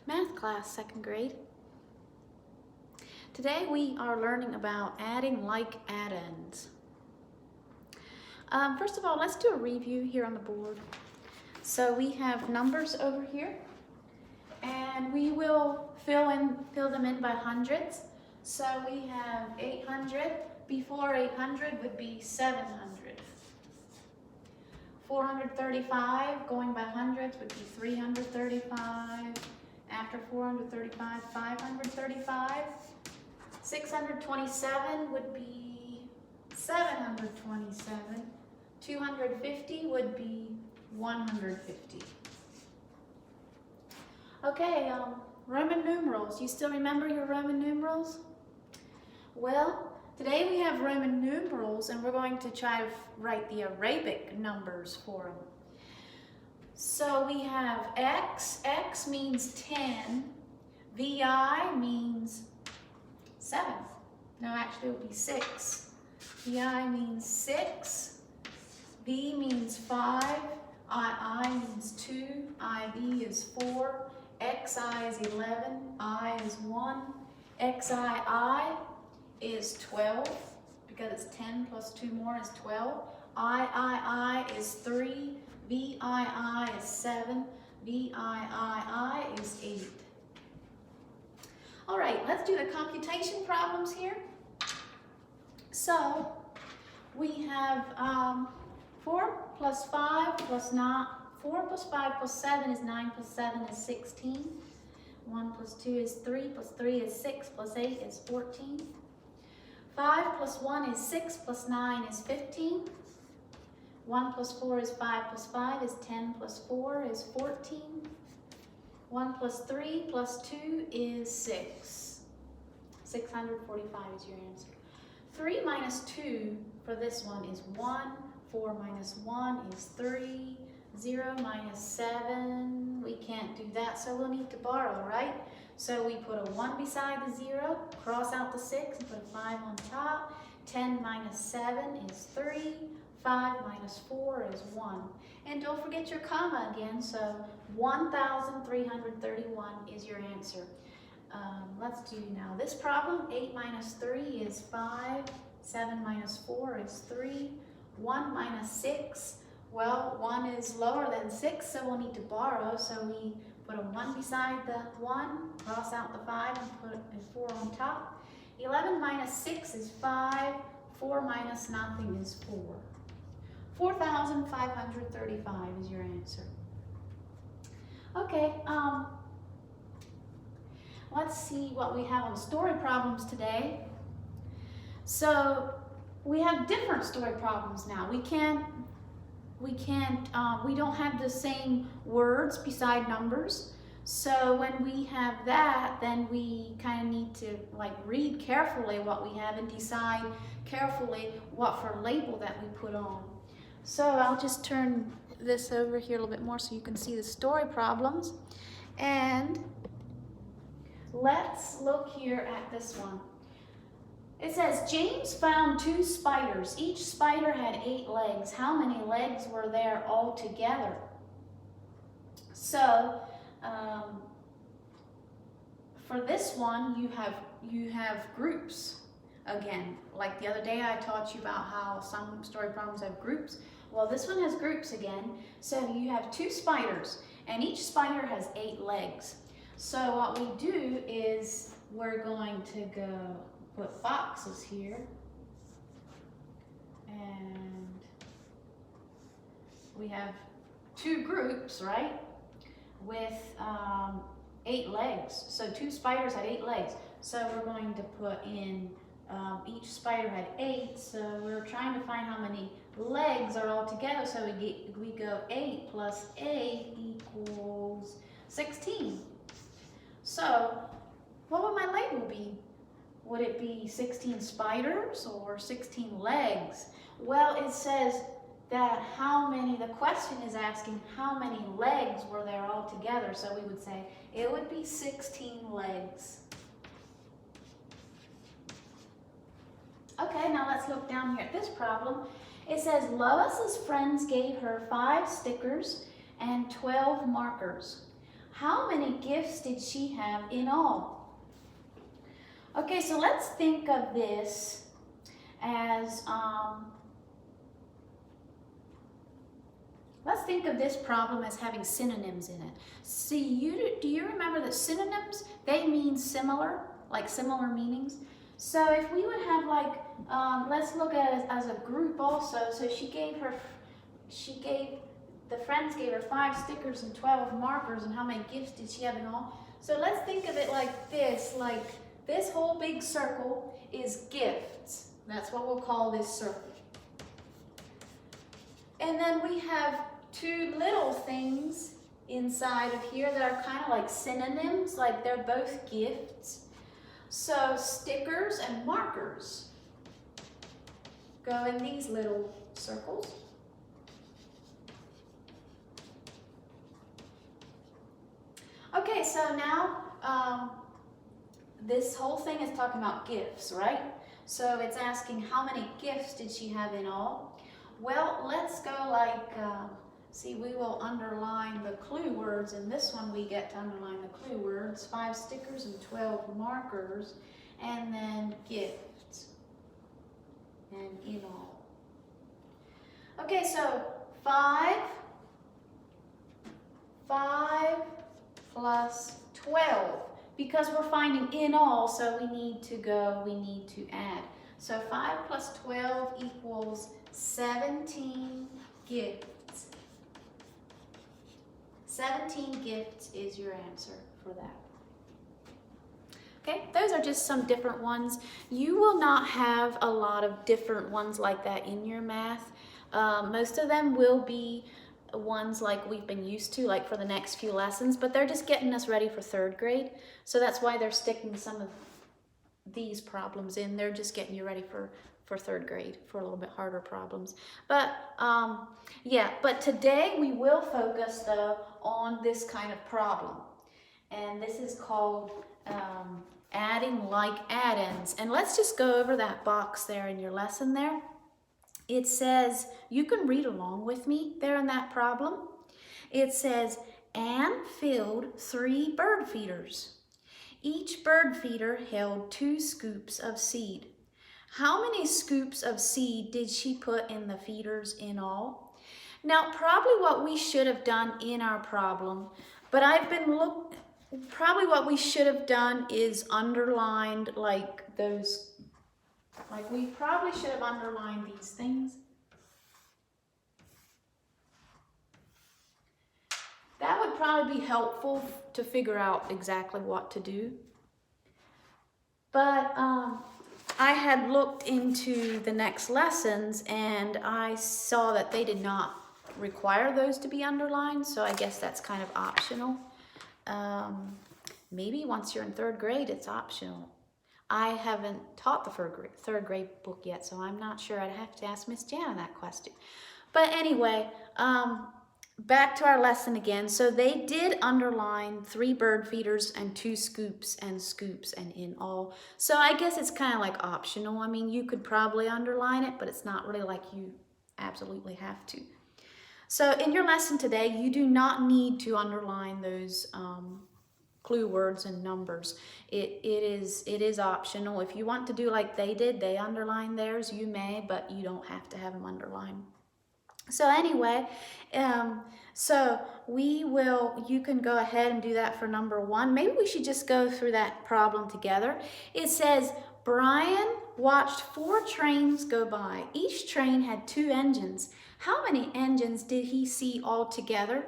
math class, second grade. Today we are learning about adding like add-ins. First of all, let's do a review here on the board. So we have numbers over here, and we will fill them in by hundreds. So we have 800. Before 800 would be 700. 435, going by hundreds, would be 335. After 435, 535. 627 would be 727. 250 would be 150. Okay, Roman numerals. You still remember your Roman numerals? Well, today we have Roman numerals, and we're going to try to write the Arabic numbers for them. So we have X. X means 10. VI means 7. No, actually it would be 6. VI means 6. V means 5. II means 2. IV is 4. XI is 11. I is 1. XII is 12, because it's 10 plus 2 more is 12. III is 3. VII is 7. VIII is 8. All right, let's do the computation problems here. So we have 4 plus 5 plus 9. 4 plus 5 plus 7 is 9 plus 7 is 16. 1 plus 2 is 3 plus 3 is 6 plus 8 is 14. 5 plus 1 is 6 plus 9 is 15. 1 plus 4 is 5 plus 5 is 10 plus 4 is 14. 1 plus 3 plus 2 is 6. 645 is your answer. 3 minus 2 for this one is 1. 4 minus 1 is 3. 0 minus 7, we can't do that, so we'll need to borrow, right? So we put a 1 beside the 0, cross out the 6, and put a 5 on top. 10 minus 7 is 3. 5 minus 4 is 1. And don't forget your comma again, so 1,331 is your answer. Let's do now this problem. 8 minus 3 is 5. 7 minus 4 is 3. 1 minus 6. Well, 1 is lower than 6, so we'll need to borrow. So we put a 1 beside the 1, cross out the 5, and put a 4 on top. 11 minus 6 is 5. 4 minus nothing is 4. 4,535 is your answer. Okay, let's see what we have on story problems today. So we have different story problems now. We don't have the same words beside numbers. So when we have that, then we kind of need to read carefully what we have and decide carefully what for label that we put on. So I'll just turn this over here a little bit more so you can see the story problems. And let's look here at this one. It says, James found 2 spiders. Each spider had 8 legs. How many legs were there altogether? So, for this one, you have groups again. Like the other day, I taught you about how some story problems have groups. Well, this one has groups again. So you have 2 spiders, and each spider has 8 legs. So what we do is we're going to go put boxes here, and we have 2 groups, right, with 8 legs. So 2 spiders had 8 legs. So we're going to put in each spider had 8. So we're trying to find how many legs are all together. So we go 8 plus 8 equals 16. So what would my label be? Would it be 16 spiders or 16 legs? Well, it says that the question is asking how many legs were there all together. So we would say it would be 16 legs. Okay, now let's look down here at this problem. It says Lois's friends gave her 5 stickers and 12 markers. how many gifts did she have in all? Okay, so let's think of this as, let's think of this problem as having synonyms in it. See, do you remember that synonyms, they mean similar, like similar meanings? So if we would have like, let's look at it as a group also. So the friends gave her 5 stickers and 12 markers, and how many gifts did she have in all? So let's think of it like this whole big circle is gifts. That's what we'll call this circle. And then we have 2 little things inside of here that are kind of like synonyms, like they're both gifts. So stickers and markers go in these little circles. Okay, so now this whole thing is talking about gifts, right? So it's asking how many gifts did she have in all? Well, let's go like, see, we will underline the clue words. In this one, we get to underline the clue words, 5 stickers and 12 markers, and then gifts, and in all. Okay, so 5 plus 12, because we're finding in all, so we need to add. So 5 plus 12 equals 17 gifts. 17 gifts is your answer for that. Okay, those are just some different ones. You will not have a lot of different ones like that in your math. Most of them will be ones like we've been used to, like for the next few lessons, but they're just getting us ready for 3rd grade. So that's why they're sticking some of these problems in. They're just getting you ready for 3rd grade, for a little bit harder problems. But yeah, but today we will focus though on this kind of problem. And this is called adding like add-ins. And let's just go over that box there in your lesson there. It says, you can read along with me there in that problem. It says, Anne filled 3 bird feeders. Each bird feeder held 2 scoops of seed. How many scoops of seed did she put in the feeders in all? Now, probably what we should have done in our problem, but probably what we should have done is underlined like those. Like we probably should have underlined these things. That would probably be helpful to figure out exactly what to do. But I had looked into the next lessons and I saw that they did not require those to be underlined, so I guess that's kind of optional. Maybe once you're in 3rd grade, it's optional. I haven't taught the 3rd grade book yet, so I'm not sure. I'd have to ask Miss Jana that question. But anyway, back to our lesson again. So they did underline 3 bird feeders and 2 scoops and in all. So I guess it's kind of like optional. I mean, you could probably underline it, but it's not really like you absolutely have to. So in your lesson today, you do not need to underline those clue words and numbers. It is optional. If you want to do like they did, they underline theirs, you may, but you don't have to have them underlined. So anyway, you can go ahead and do that for number 1. Maybe we should just go through that problem together. It says, Brian watched 4 trains go by. Each train had 2 engines. How many engines did he see altogether?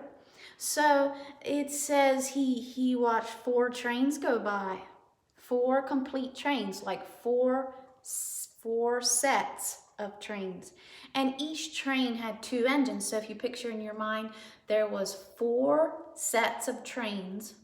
So it says he watched 4 trains go by. 4 complete trains, like four sets of trains. And each train had 2 engines. So if you picture in your mind, there was 4 sets of trains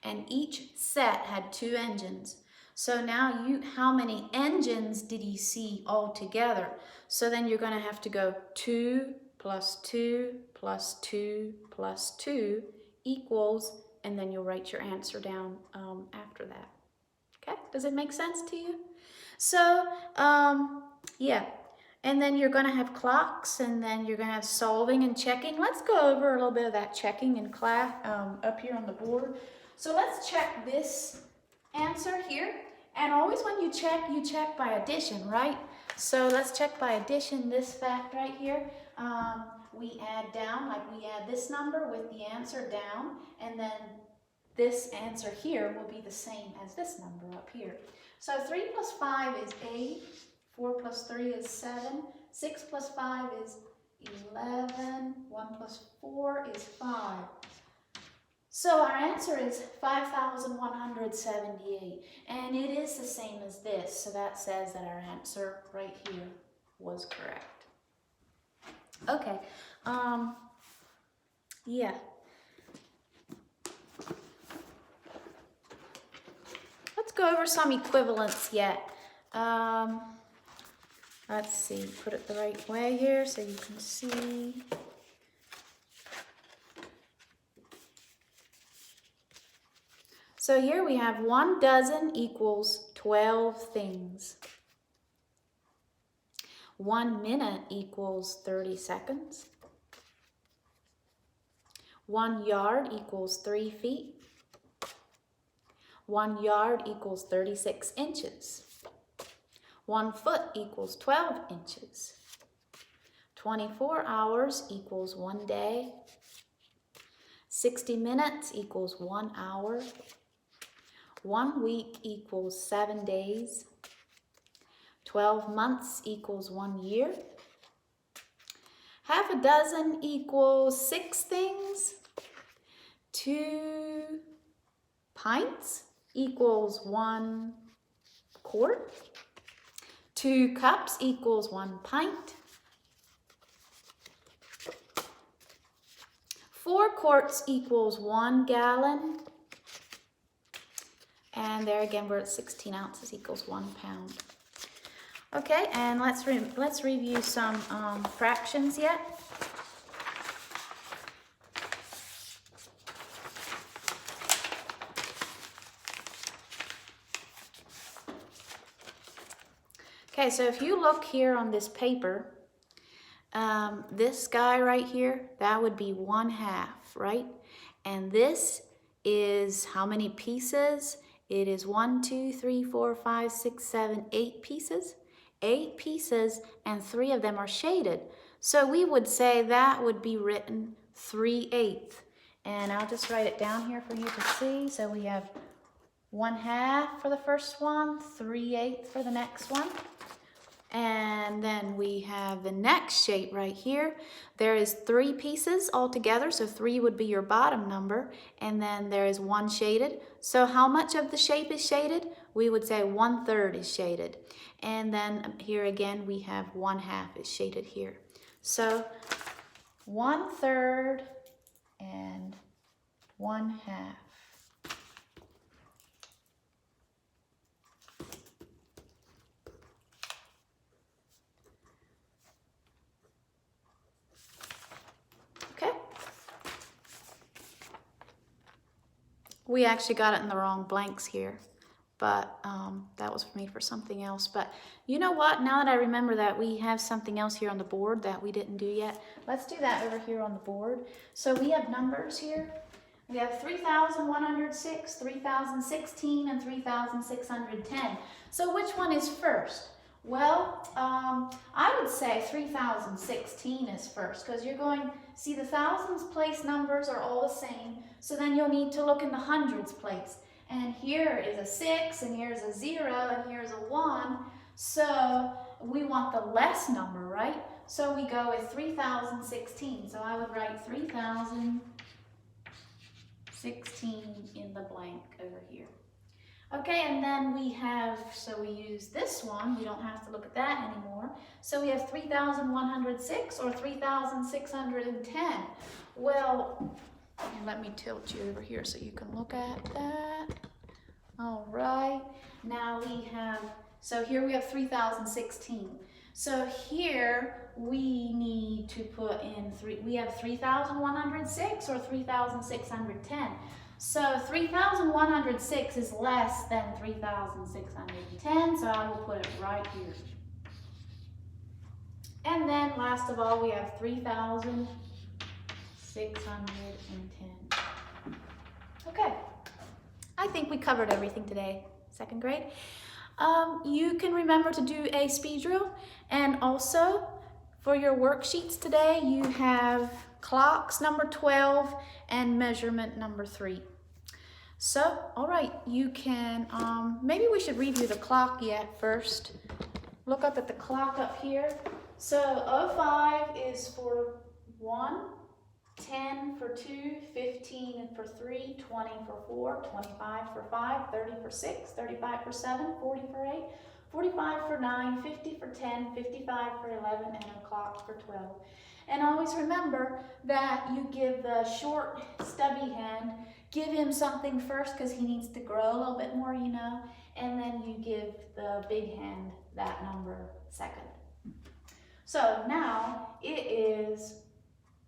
and each set had 2 engines. So now how many engines did he see altogether? So then you're going to have to go 2 plus 2 plus 2 plus 2 equals, and then you'll write your answer down after that. Okay, does it make sense to you? So, yeah, And then you're gonna have clocks, and then you're gonna have solving and checking. Let's go over a little bit of that checking in class up here on the board. So let's check this answer here. And always when you check by addition, right? So let's check by addition this fact right here. We add down, like we add this number with the answer down, and then this answer here will be the same as this number up here. So 3 plus 5 is 8, 4 plus 3 is 7, 6 plus 5 is 11, 1 plus 4 is 5. So our answer is 5,178, and it is the same as this, so that says that our answer right here was correct. Okay, yeah. Let's go over some equivalents yet. Let's see, put it the right way here so you can see. So here we have 1 dozen equals 12 things. 1 minute equals 30 seconds. 1 yard equals 3 feet. 1 yard equals 36 inches. 1 foot equals 12 inches. 24 hours equals 1 day. 60 minutes equals 1 hour. 1 week equals 7 days. 12 months equals 1 year. Half a dozen equals 6 things. 2 pints equals 1 quart. 2 cups equals 1 pint. 4 quarts equals 1 gallon. And there again, we're at 16 ounces equals 1 pound. Okay, and let's review some fractions yet. Okay, so if you look here on this paper, this guy right here, that would be 1/2, right? And this is how many pieces? It is 1, 2, 3, 4, 5, 6, 7, 8 pieces. 8 pieces, and 3 of them are shaded. So we would say that would be written 3/8. And I'll just write it down here for you to see. So we have 1/2 for the first one, 3/8 for the next one. And then we have the next shape right here. There is 3 pieces altogether, so 3 would be your bottom number. And then there is 1 shaded. So how much of the shape is shaded? We would say 1/3 is shaded. And then here again, we have 1/2 is shaded here. So 1/3 and 1/2. We actually got it in the wrong blanks here, but that was made for something else. But you know what? Now that I remember that we have something else here on the board that we didn't do yet, let's do that over here on the board. So we have numbers here. We have 3,106, 3,016, and 3,610. So which one is first? Well, I would say 3,016 is first, because you're going, see, the thousands place numbers are all the same, so then you'll need to look in the hundreds place. And here is a 6, and here's a 0, and here's a 1, so we want the less number, right? So we go with 3,016, so I would write 3,016 in the blank over here. Okay, and then we have, so we use this one, we don't have to look at that anymore. So we have 3,106 or 3,610. Well, let me tilt you over here so you can look at that. All right, now we have, so here we have 3,016. So here we need to put in we have 3,106 or 3,610. So 3,106 is less than 3,610, so I will put it right here. And then last of all, we have 3,610. Okay, I think we covered everything today, second grade. You can remember to do a speed drill, and also for your worksheets today, you have clocks number 12 and measurement number 3. So, all right, you can, maybe we should review the clock yet first. Look up at the clock up here. So 05 is for 1, 10 for 2, 15 for 3, 20 for 4, 25 for 5, 30 for 6, 35 for 7, 40 for 8, 45 for 9, 50 for 10, 55 for 11, and a clock for 12. And always remember that you give the short, stubby hand, give him something first because he needs to grow a little bit more, you know, and then you give the big hand that number second. So now it is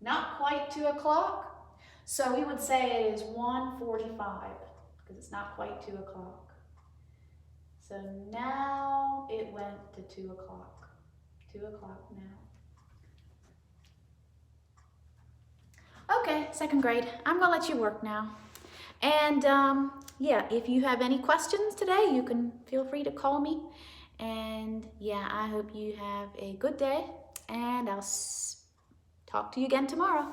not quite 2 o'clock, so we would say it is 1:45 because it's not quite 2 o'clock. So now it went to 2 o'clock. 2 o'clock now. Okay, second grade, I'm gonna let you work now. And yeah, if you have any questions today, you can feel free to call me. And yeah, I hope you have a good day, and I'll talk to you again tomorrow.